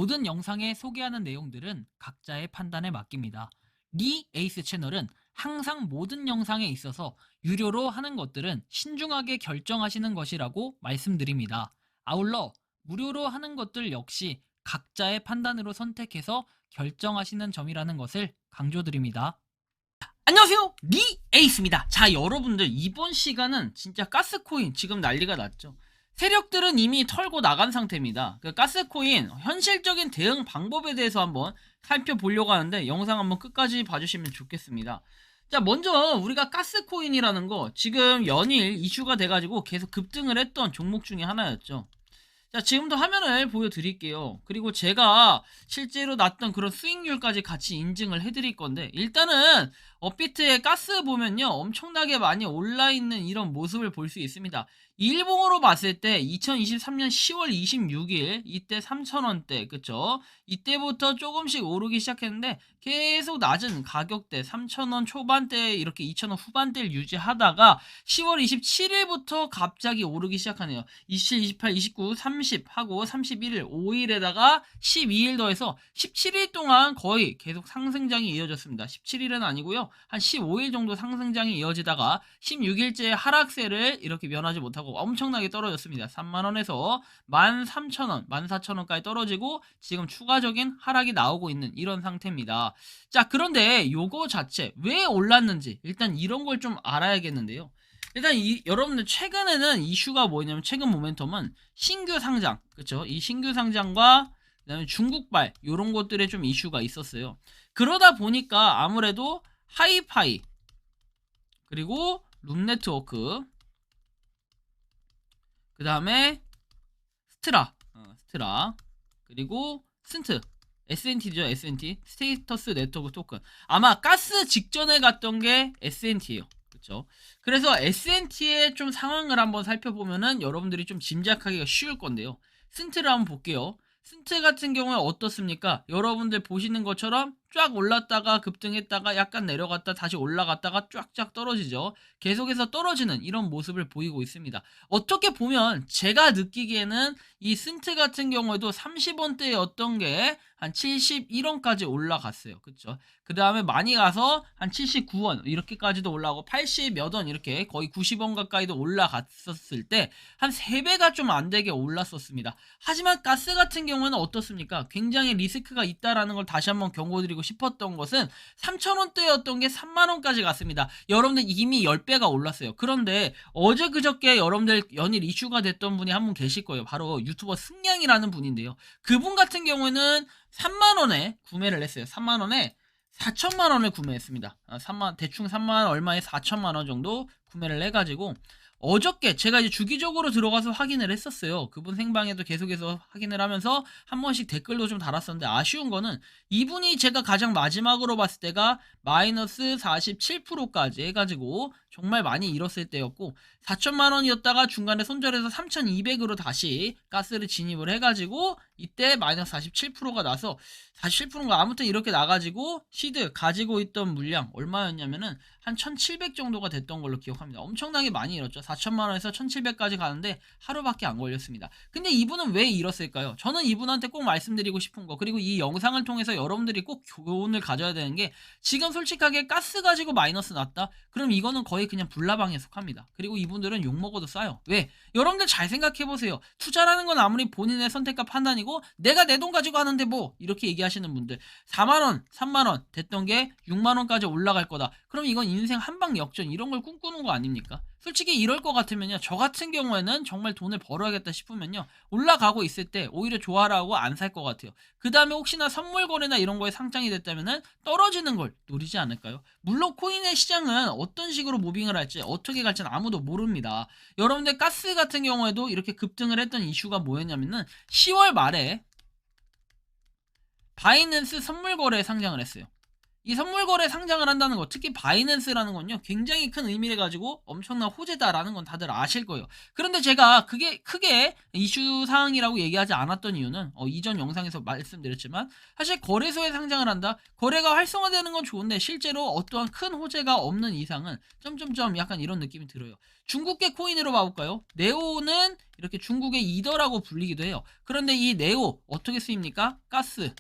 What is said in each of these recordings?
모든 영상에 소개하는 내용들은 각자의 판단에 맡깁니다. 리 에이스 채널은 항상 모든 영상에 있어서 유료로 하는 것들은 신중하게 결정하시는 것이라고 말씀드립니다. 아울러 무료로 하는 것들 역시 각자의 판단으로 선택해서 결정하시는 점이라는 것을 강조드립니다. 안녕하세요, 리 에이스입니다. 자, 여러분들 이번 시간은 진짜 가스코인 지금 난리가 났죠. 세력들은 이미 털고 나간 상태입니다. 그 가스코인 현실적인 대응 방법에 대해서 한번 살펴보려고 하는데 영상 한번 끝까지 봐주시면 좋겠습니다. 자, 먼저 우리가 가스코인이라는 거 지금 연일 이슈가 돼가지고 계속 급등을 했던 종목 중에 하나였죠. 자, 지금도 화면을 보여드릴게요. 그리고 제가 실제로 났던 그런 수익률까지 같이 인증을 해드릴 건데, 일단은 업비트의 가스 보면요, 엄청나게 많이 올라있는 이런 모습을 볼 수 있습니다. 일봉으로 봤을 때 2023년 10월 26일 이때 3,000원대, 그쵸? 이때부터 조금씩 오르기 시작했는데 계속 낮은 가격대 3,000원 초반대 이렇게 2,000원 후반대를 유지하다가 10월 27일부터 갑자기 오르기 시작하네요. 27, 28, 29, 30 하고 31일 5일에다가 12일 더해서 17일 동안 거의 계속 상승장이 이어졌습니다. 17일은 아니고요. 한 15일 정도 상승장이 이어지다가 16일째 하락세를 이렇게 면하지 못하고 엄청나게 떨어졌습니다. 3만원에서 13,000원, 14,000원까지 떨어지고 지금 추가적인 하락이 나오고 있는 이런 상태입니다. 자, 그런데 요거 자체 왜 올랐는지 일단 이런 걸 좀 알아야겠는데요. 일단 여러분들 최근에는 이슈가 뭐냐면 최근 모멘텀은 신규 상장, 그쵸? 이 신규 상장과 그다음에 중국발 요런 것들에 좀 이슈가 있었어요. 그러다 보니까 아무래도 하이파이 그리고 룸네트워크 그 다음에 스트라 그리고 스틴트 SNT죠. SNT 스테이터스 네트워크 토큰. 아마 가스 직전에 갔던 게 SNT예요. 그렇죠. 그래서 SNT의 좀 상황을 한번 살펴보면은 여러분들이 좀 짐작하기가 쉬울 건데요. 스틴트를 한번 볼게요. 스틴트 같은 경우에 어떻습니까? 여러분들 보시는 것처럼 쫙 올랐다가 급등했다가 약간 내려갔다 다시 올라갔다가 쫙쫙 떨어지죠. 계속해서 떨어지는 이런 모습을 보이고 있습니다. 어떻게 보면 제가 느끼기에는 이 스틴트 같은 경우에도 30원대였던 게 한 71원까지 올라갔어요. 그쵸? 그 다음에 많이 가서 한 79원 이렇게까지도 올라가고 80 몇 원 이렇게 거의 90원 가까이도 올라갔었을 때 한 3배가 좀 안 되게 올랐었습니다. 하지만 가스 같은 경우는 어떻습니까? 굉장히 리스크가 있다라는 걸 다시 한번 경고드리고 싶었던 것은 3,000원대였던 게 3만원까지 갔습니다. 여러분들 이미 10배가 올랐어요. 그런데 어제 그저께 여러분들 연일 이슈가 됐던 분이 한 분 계실 거예요. 바로 유튜버 승냥이라는 분인데요. 그분 같은 경우에는 3만원에 구매를 했어요. 3만원에 4천만원을 구매했습니다. 대충 3만 얼마에 4천만원 정도 구매를 해가지고 어저께 제가 이제 주기적으로 들어가서 확인을 했었어요. 그분 생방에도 계속해서 확인을 하면서 한 번씩 댓글도 좀 달았었는데 아쉬운 거는 이분이 제가 가장 마지막으로 봤을 때가 마이너스 47%까지 해가지고 정말 많이 잃었을 때였고 4천만 원이었다가 중간에 손절해서 3,200으로 다시 가스를 진입을 해가지고 이때 마이너스 47%가 나서 47%인가 아무튼 이렇게 나가지고 시드 가지고 있던 물량 얼마였냐면은 한 1,700 정도가 됐던 걸로 기억합니다. 엄청나게 많이 잃었죠. 4천만원에서 1,700까지 가는데 하루밖에 안 걸렸습니다. 근데 이분은 왜 잃었을까요? 저는 이분한테 꼭 말씀드리고 싶은 거, 그리고 이 영상을 통해서 여러분들이 꼭 교훈을 가져야 되는 게, 지금 솔직하게 가스 가지고 마이너스 났다? 그럼 이거는 거의 그냥 불나방에 속합니다. 그리고 이분들은 욕먹어도 싸요. 왜? 여러분들 잘 생각해보세요. 투자라는 건 아무리 본인의 선택과 판단이고 내가 내 돈 가지고 하는데 뭐 이렇게 얘기하시는 분들, 4만원 3만원 됐던 게 6만원까지 올라갈 거다. 그럼 이건 인생 한방 역전 이런 걸 꿈꾸는 거 아닙니까? 솔직히 이럴 것 같으면요, 저 같은 경우에는 정말 돈을 벌어야겠다 싶으면요, 올라가고 있을 때 오히려 좋아라고 안 살 것 같아요. 그 다음에 혹시나 선물 거래나 이런 거에 상장이 됐다면은 떨어지는 걸 노리지 않을까요? 물론 코인의 시장은 어떤 식으로 무빙을 할지 어떻게 갈지는 아무도 모릅니다. 여러분들 가스 같은 경우에도 이렇게 급등을 했던 이슈가 뭐였냐면은 10월 말에 바이낸스 선물 거래에 상장을 했어요. 이 선물 거래 상장을 한다는 거, 특히 바이낸스라는 건요, 굉장히 큰 의미를 가지고 엄청난 호재다라는 건 다들 아실 거예요. 그런데 제가 그게 크게 이슈 사항이라고 얘기하지 않았던 이유는 이전 영상에서 말씀드렸지만, 사실 거래소에 상장을 한다, 거래가 활성화되는 건 좋은데 실제로 어떠한 큰 호재가 없는 이상은 점점점 약간 이런 느낌이 들어요. 중국계 코인으로 봐볼까요? 네오는 이렇게 중국의 이더라고 불리기도 해요. 그런데 이 네오 어떻게 쓰입니까? 가스.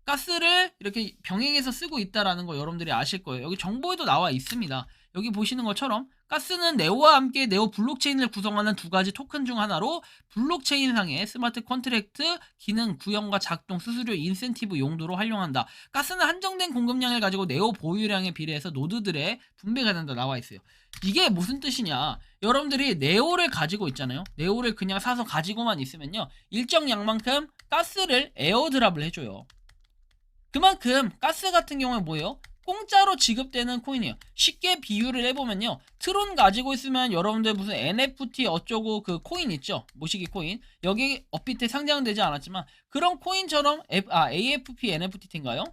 가스를 이렇게 병행해서 쓰고 있다라는 거 여러분들이 아실 거예요. 여기 정보에도 나와 있습니다. 여기 보시는 것처럼 가스는 네오와 함께 네오 블록체인을 구성하는 두 가지 토큰 중 하나로 블록체인상의 스마트 컨트랙트 기능 구현과 작동 수수료 인센티브 용도로 활용한다. 가스는 한정된 공급량을 가지고 네오 보유량에 비례해서 노드들의 분배가 된다 나와 있어요. 이게 무슨 뜻이냐? 여러분들이 네오를 가지고 있잖아요. 네오를 그냥 사서 가지고만 있으면요, 일정 양만큼 가스를 에어드랍을 해줘요. 그만큼 가스 같은 경우에 뭐예요? 공짜로 지급되는 코인이에요. 쉽게 비유를 해보면요, 트론 가지고 있으면 여러분들 무슨 NFT 어쩌고 그 코인 있죠, 모시기 코인, 여기 업비트에 상장되지 않았지만 그런 코인처럼 AFP NFT인가요?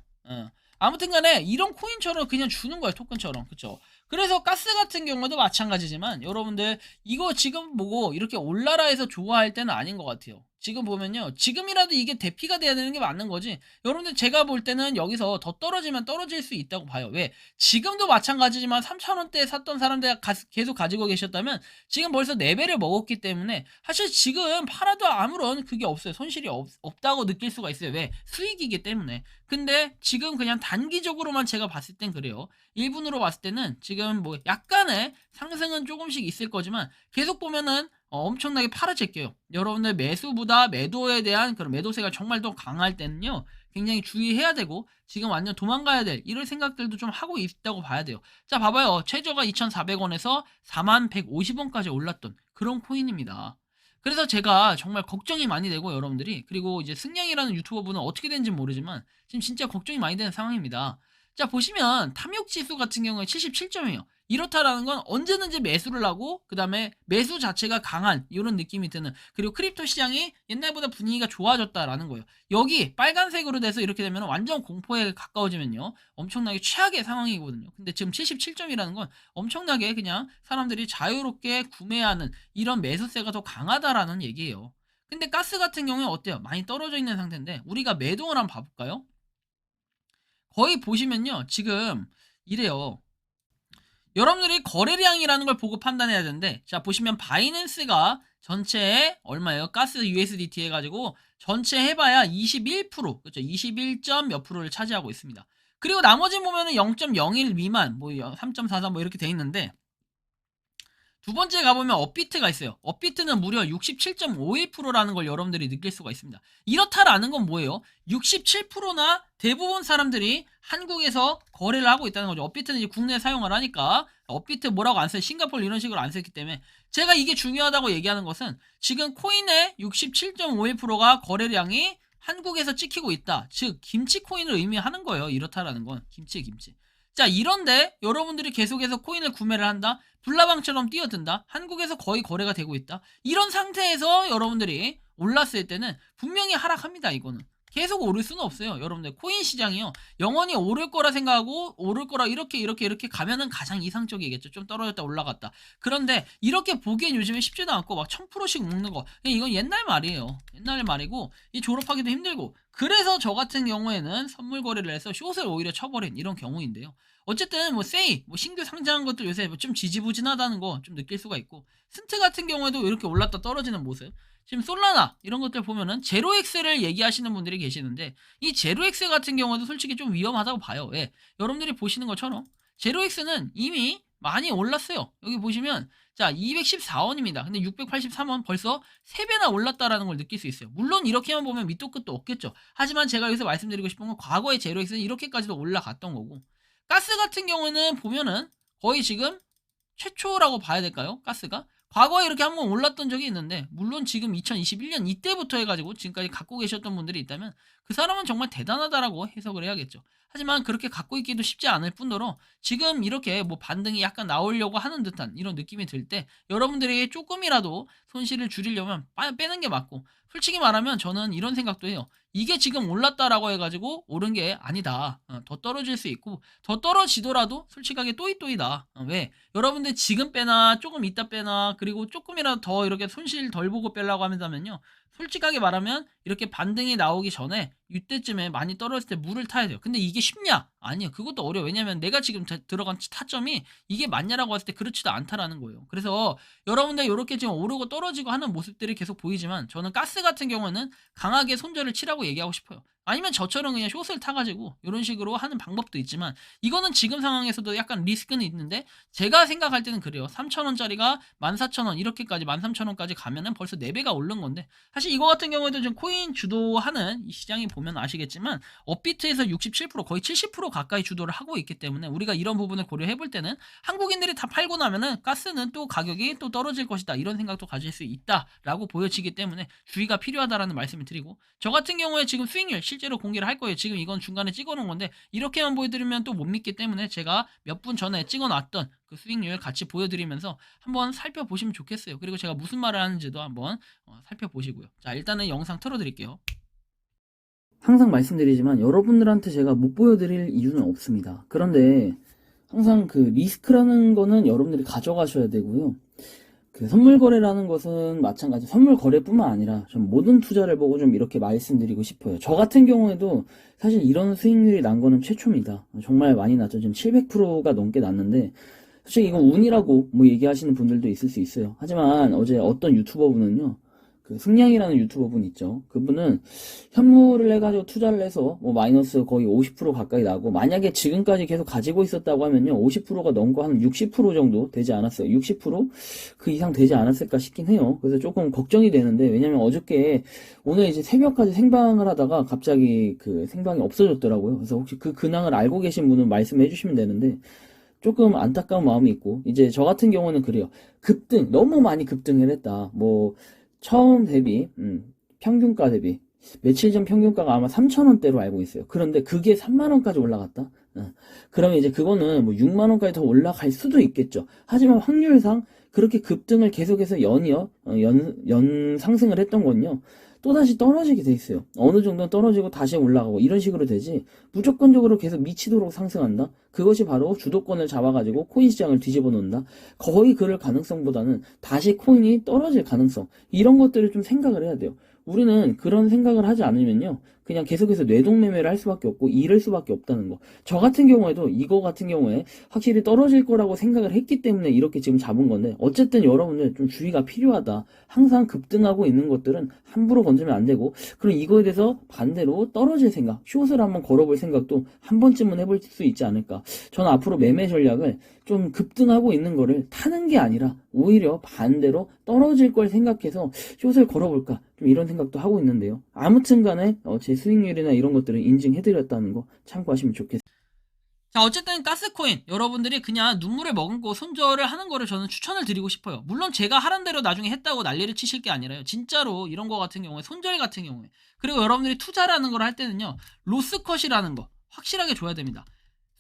아무튼 간에 이런 코인처럼 그냥 주는 거예요, 토큰처럼. 그쵸? 그래서 가스 같은 경우도 마찬가지지만 여러분들 이거 지금 보고 이렇게 올라라 해서 좋아할 때는 아닌 것 같아요. 지금 보면요, 지금이라도 이게 대피가 돼야 되는 게 맞는 거지. 여러분들 제가 볼 때는 여기서 더 떨어지면 떨어질 수 있다고 봐요. 왜? 지금도 마찬가지지만 3,000원대에 샀던 사람들 계속 가지고 계셨다면 지금 벌써 4배를 먹었기 때문에 사실 지금 팔아도 아무런 그게 없어요. 손실이 없다고 느낄 수가 있어요. 왜? 수익이기 때문에. 근데 지금 그냥 단기적으로만 제가 봤을 땐 그래요. 1분으로 봤을 때는 지금 뭐 약간의 상승은 조금씩 있을 거지만 계속 보면은 엄청나게 팔아제껴요. 여러분들 매수보다 매도에 대한 그런 매도세가 정말 더 강할 때는요, 굉장히 주의해야 되고 지금 완전 도망가야 될 이런 생각들도 좀 하고 있다고 봐야 돼요. 자, 봐봐요. 최저가 2,400원에서 4150원까지 올랐던 그런 코인입니다. 그래서 제가 정말 걱정이 많이 되고, 여러분들이, 그리고 이제 승냥이라는 유튜버 분은 어떻게 된지 모르지만 지금 진짜 걱정이 많이 되는 상황입니다. 자, 보시면 탐욕지수 같은 경우에 77점이에요. 이렇다라는 건 언제든지 매수를 하고 그 다음에 매수 자체가 강한 이런 느낌이 드는, 그리고 크립토 시장이 옛날보다 분위기가 좋아졌다라는 거예요. 여기 빨간색으로 돼서 이렇게 되면 완전 공포에 가까워지면요, 엄청나게 최악의 상황이거든요. 근데 지금 77점이라는 건 엄청나게 그냥 사람들이 자유롭게 구매하는 이런 매수세가 더 강하다라는 얘기예요. 근데 가스 같은 경우에 어때요? 많이 떨어져 있는 상태인데 우리가 매동을 한번 봐볼까요? 거의 보시면요, 지금 이래요. 여러분들이 거래량이라는 걸 보고 판단해야 되는데, 자, 보시면 바이낸스가 전체에 얼마예요? 가스 USDT 해가지고 전체 해봐야 21%, 그렇죠? 21점 몇 프로를 차지하고 있습니다. 그리고 나머지 보면은 0.01 미만, 뭐 3.43 뭐 이렇게 돼 있는데, 두 번째 가보면 업비트가 있어요. 업비트는 무려 67.51%라는 걸 여러분들이 느낄 수가 있습니다. 이렇다라는 건 뭐예요? 67%나 대부분 사람들이 한국에서 거래를 하고 있다는 거죠. 업비트는 이제 국내에 사용을 하니까 업비트 뭐라고 안 써요. 싱가포르 이런 식으로 안 썼기 때문에. 제가 이게 중요하다고 얘기하는 것은 지금 코인의 67.51%가 거래량이 한국에서 찍히고 있다. 즉 김치 코인을 의미하는 거예요. 이렇다라는 건 김치. 자, 이런데 여러분들이 계속해서 코인을 구매를 한다, 불나방처럼 뛰어든다, 한국에서 거의 거래가 되고 있다, 이런 상태에서 여러분들이 올랐을 때는 분명히 하락합니다. 이거는 계속 오를 수는 없어요. 여러분들 코인 시장이요, 영원히 오를 거라 생각하고 오를 거라 이렇게 가면은 가장 이상적이겠죠. 좀 떨어졌다 올라갔다. 그런데 이렇게 보기엔 요즘에 쉽지도 않고 막 1000%씩 먹는 거, 이건 옛날 말이에요. 옛날 말이고 이 졸업하기도 힘들고, 그래서 저 같은 경우에는 선물 거래를 해서 숏을 오히려 쳐버린 이런 경우인데요. 어쨌든 뭐 세이, 뭐 신규 상장한 것들 요새 좀 지지부진하다는 거 좀 느낄 수가 있고, 스트 같은 경우에도 이렇게 올랐다 떨어지는 모습, 지금 솔라나 이런 것들 보면은 제로엑스를 얘기하시는 분들이 계시는데, 이 제로엑스 같은 경우도 솔직히 좀 위험하다고 봐요. 왜? 여러분들이 보시는 것처럼 제로엑스는 이미 많이 올랐어요. 여기 보시면 자 214원입니다. 근데 683원 벌써 3배나 올랐다라는 걸 느낄 수 있어요. 물론 이렇게만 보면 밑도 끝도 없겠죠. 하지만 제가 여기서 말씀드리고 싶은 건 과거의 제로엑스는 이렇게까지도 올라갔던 거고, 가스 같은 경우에는 보면은 거의 지금 최초라고 봐야 될까요? 가스가 과거에 이렇게 한번 올랐던 적이 있는데, 물론 지금 2021년 이때부터 해가지고 지금까지 갖고 계셨던 분들이 있다면 그 사람은 정말 대단하다라고 해석을 해야겠죠. 하지만 그렇게 갖고 있기도 쉽지 않을 뿐더러 지금 이렇게 뭐 반등이 약간 나오려고 하는 듯한 이런 느낌이 들 때 여러분들이 조금이라도 손실을 줄이려면 빼는 게 맞고, 솔직히 말하면 저는 이런 생각도 해요. 이게 지금 올랐다라고 해가지고 오른 게 아니다. 더 떨어질 수 있고 더 떨어지더라도 솔직하게 또이또이다. 왜? 여러분들 지금 빼나 조금 이따 빼나 그리고 조금이라도 더 이렇게 손실 덜 보고 빼려고 한다면요. 솔직하게 말하면 이렇게 반등이 나오기 전에 이때쯤에 많이 떨어졌을 때 물을 타야 돼요. 근데 이게 쉽냐? 아니요. 그것도 어려워. 왜냐면 내가 지금 들어간 타점이 이게 맞냐라고 했을 때 그렇지도 않다라는 거예요. 그래서 여러분들 이렇게 지금 오르고 떨어지고 하는 모습들이 계속 보이지만 저는 가스 같은 경우는 강하게 손절을 치라고 얘기하고 싶어요. 아니면 저처럼 그냥 숏을 타가지고 이런 식으로 하는 방법도 있지만 이거는 지금 상황에서도 약간 리스크는 있는데 제가 생각할 때는 그래요. 3,000원짜리가 14,000원 이렇게까지 13,000원까지 가면은 벌써 4배가 오른 건데 사실 이거 같은 경우에도 좀 코인 주도하는 이 시장이 보면 아시겠지만 업비트에서 67% 거의 70% 가까이 주도를 하고 있기 때문에 우리가 이런 부분을 고려해 볼 때는 한국인들이 다 팔고 나면은 가스는 또 가격이 또 떨어질 것이다 이런 생각도 가질 수 있다라고 보여지기 때문에 주의가 필요하다라는 말씀을 드리고 저 같은 경우에 지금 수익률 실제로 공개를 할 거예요. 지금 이건 중간에 찍어 놓은 건데 이렇게만 보여드리면 또 못 믿기 때문에 제가 몇 분 전에 찍어 놨던 그 수익률 같이 보여드리면서 한번 살펴보시면 좋겠어요. 그리고 제가 무슨 말을 하는지도 한번 살펴보시고요. 자, 일단은 영상 틀어드릴게요. 항상 말씀드리지만 여러분들한테 제가 못 보여드릴 이유는 없습니다. 그런데 항상 그 리스크라는 거는 여러분들이 가져가셔야 되고요. 그 선물 거래라는 것은 마찬가지 선물 거래뿐만 아니라 좀 모든 투자를 보고 좀 이렇게 말씀드리고 싶어요. 저 같은 경우에도 사실 이런 수익률이 난 거는 최초입니다. 정말 많이 났죠. 지금 700%가 넘게 났는데 솔직히 이건 운이라고 뭐 얘기하시는 분들도 있을 수 있어요. 하지만 어제 어떤 유튜버분은요. 그 승량이라는 유튜버분 있죠. 그분은 현물을 해가지고 투자를 해서 뭐 마이너스 거의 50% 가까이 나고 만약에 지금까지 계속 가지고 있었다고 하면요 50%가 넘고 한 60% 정도 되지 않았어요. 60%그 이상 되지 않았을까 싶긴 해요. 그래서 조금 걱정이 되는데 왜냐면 어저께 오늘 이제 새벽까지 생방을 하다가 갑자기 그 생방이 없어졌더라고요. 그래서 혹시 그 근황을 알고 계신 분은 말씀해 주시면 되는데 조금 안타까운 마음이 있고 이제 저 같은 경우는 그래요. 급등 너무 많이 급등을 했다. 뭐 처음 대비 평균가 대비 며칠 전 평균가가 아마 3,000원대로 알고 있어요. 그런데 그게 3만원까지 올라갔다? 그러면 이제 그거는 뭐 6만원까지 더 올라갈 수도 있겠죠. 하지만 확률상 그렇게 급등을 계속해서 연 상승을 했던 건요. 또다시 떨어지게 돼 있어요. 어느 정도 떨어지고 다시 올라가고 이런 식으로 되지 무조건적으로 계속 미치도록 상승한다? 그것이 바로 주도권을 잡아가지고 코인 시장을 뒤집어 놓는다? 거의 그럴 가능성보다는 다시 코인이 떨어질 가능성 이런 것들을 좀 생각을 해야 돼요. 우리는 그런 생각을 하지 않으면요. 그냥 계속해서 뇌동매매를 할 수밖에 없고 잃을 수밖에 없다는 거. 저 같은 경우에도 이거 같은 경우에 확실히 떨어질 거라고 생각을 했기 때문에 이렇게 지금 잡은 건데 어쨌든 여러분들 좀 주의가 필요하다. 항상 급등하고 있는 것들은 함부로 건드리면 안 되고 그럼 이거에 대해서 반대로 떨어질 생각, 숏을 한번 걸어볼 생각도 한 번쯤은 해볼 수 있지 않을까. 저는 앞으로 매매 전략을 좀 급등하고 있는 거를 타는 게 아니라 오히려 반대로 떨어질 걸 생각해서 숏을 걸어볼까 좀 이런 생각도 하고 있는데요. 아무튼 간에 제 수익률이나 이런 것들을 인증해드렸다는 거 참고하시면 좋겠습니다. 자, 어쨌든 가스코인 여러분들이 그냥 눈물을 머금고 손절을 하는 거를 저는 추천을 드리고 싶어요. 물론 제가 하란 대로 나중에 했다고 난리를 치실 게 아니라요. 진짜로 이런 거 같은 경우에 손절 같은 경우에 그리고 여러분들이 투자라는 걸 할 때는요. 로스컷이라는 거 확실하게 줘야 됩니다.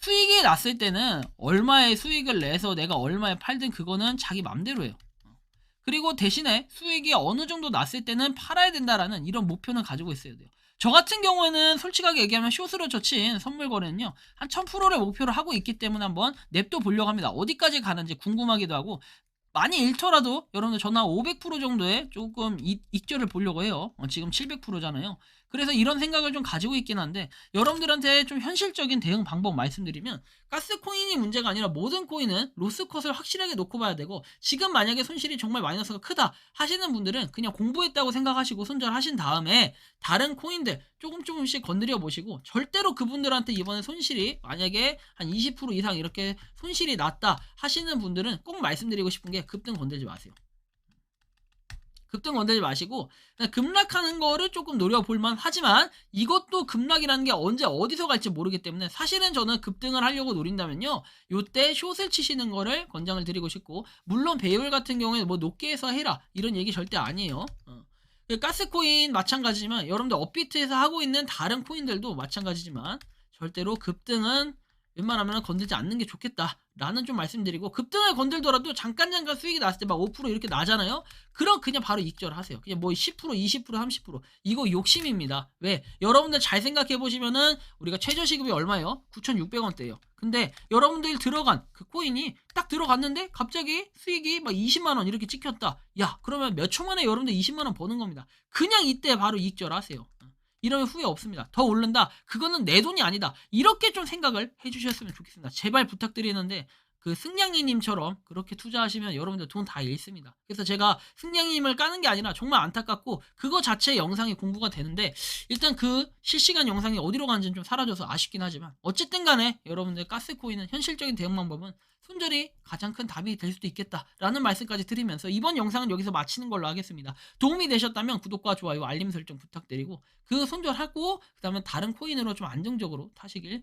수익이 났을 때는 얼마의 수익을 내서 내가 얼마에 팔든 그거는 자기 맘대로 해요. 그리고 대신에 수익이 어느 정도 났을 때는 팔아야 된다라는 이런 목표는 가지고 있어야 돼요. 저 같은 경우에는 솔직하게 얘기하면 숏으로 젖힌 선물 거래는요. 한 1000%를 목표로 하고 있기 때문에 한번 냅둬 보려고 합니다. 어디까지 가는지 궁금하기도 하고 많이 잃더라도 여러분들 저는 500% 정도의 조금 익절을 보려고 해요. 지금 700%잖아요. 그래서 이런 생각을 좀 가지고 있긴 한데 여러분들한테 좀 현실적인 대응 방법 말씀드리면 가스코인이 문제가 아니라 모든 코인은 로스컷을 확실하게 놓고 봐야 되고 지금 만약에 손실이 정말 마이너스가 크다 하시는 분들은 그냥 공부했다고 생각하시고 손절하신 다음에 다른 코인들 조금씩 건드려 보시고 절대로 그분들한테 이번에 손실이 만약에 한 20% 이상 이렇게 손실이 났다 하시는 분들은 꼭 말씀드리고 싶은 게 급등 건들지 마세요. 급등 건들지 마시고 그냥 급락하는 거를 조금 노려볼만 하지만 이것도 급락이라는 게 언제 어디서 갈지 모르기 때문에 사실은 저는 급등을 하려고 노린다면요 요때 숏을 치시는 거를 권장을 드리고 싶고 물론 배율 같은 경우에 뭐 높게 해서 해라 이런 얘기 절대 아니에요. 가스코인 마찬가지지만 여러분들 업비트에서 하고 있는 다른 코인들도 마찬가지지만 절대로 급등은 웬만하면 건들지 않는 게 좋겠다라는 좀 말씀드리고, 급등을 건들더라도 잠깐 수익이 났을 때 막 5% 이렇게 나잖아요. 그럼 그냥 바로 익절하세요. 그냥 뭐 10%, 20%, 30% 이거 욕심입니다. 왜? 여러분들 잘 생각해 보시면은 우리가 최저 시급이 얼마예요? 9,600원대예요. 근데 여러분들이 들어간 그 코인이 딱 들어갔는데 갑자기 수익이 막 20만 원 이렇게 찍혔다. 야, 그러면 몇 초 만에 여러분들 20만 원 버는 겁니다. 그냥 이때 바로 익절하세요. 이러면 후회 없습니다. 더 오른다. 그거는 내 돈이 아니다. 이렇게 좀 생각을 해주셨으면 좋겠습니다. 제발 부탁드리는데 그 승냥이님처럼 그렇게 투자하시면 여러분들 돈 다 잃습니다. 그래서 제가 승냥이님을 까는 게 아니라 정말 안타깝고 그거 자체 영상이 공부가 되는데 일단 그 실시간 영상이 어디로 가는지는 좀 사라져서 아쉽긴 하지만 어쨌든 간에 여러분들 가스코인은 현실적인 대응 방법은 손절이 가장 큰 답이 될 수도 있겠다라는 말씀까지 드리면서 이번 영상은 여기서 마치는 걸로 하겠습니다. 도움이 되셨다면 구독과 좋아요, 알림 설정 부탁드리고 그 손절하고 그 다음에 다른 코인으로 좀 안정적으로 타시길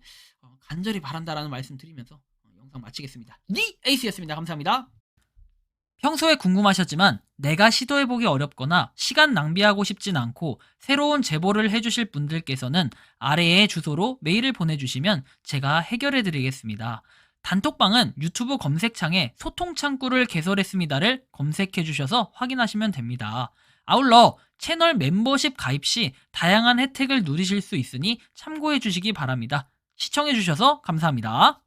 간절히 바란다라는 말씀 드리면서 영상 마치겠습니다. 니 에이스였습니다. 감사합니다. 평소에 궁금하셨지만 내가 시도해보기 어렵거나 시간 낭비하고 싶진 않고 새로운 제보를 해주실 분들께서는 아래의 주소로 메일을 보내주시면 제가 해결해드리겠습니다. 단톡방은 유튜브 검색창에 소통창구를 개설했습니다를 검색해주셔서 확인하시면 됩니다. 아울러 채널 멤버십 가입 시 다양한 혜택을 누리실 수 있으니 참고해주시기 바랍니다. 시청해주셔서 감사합니다.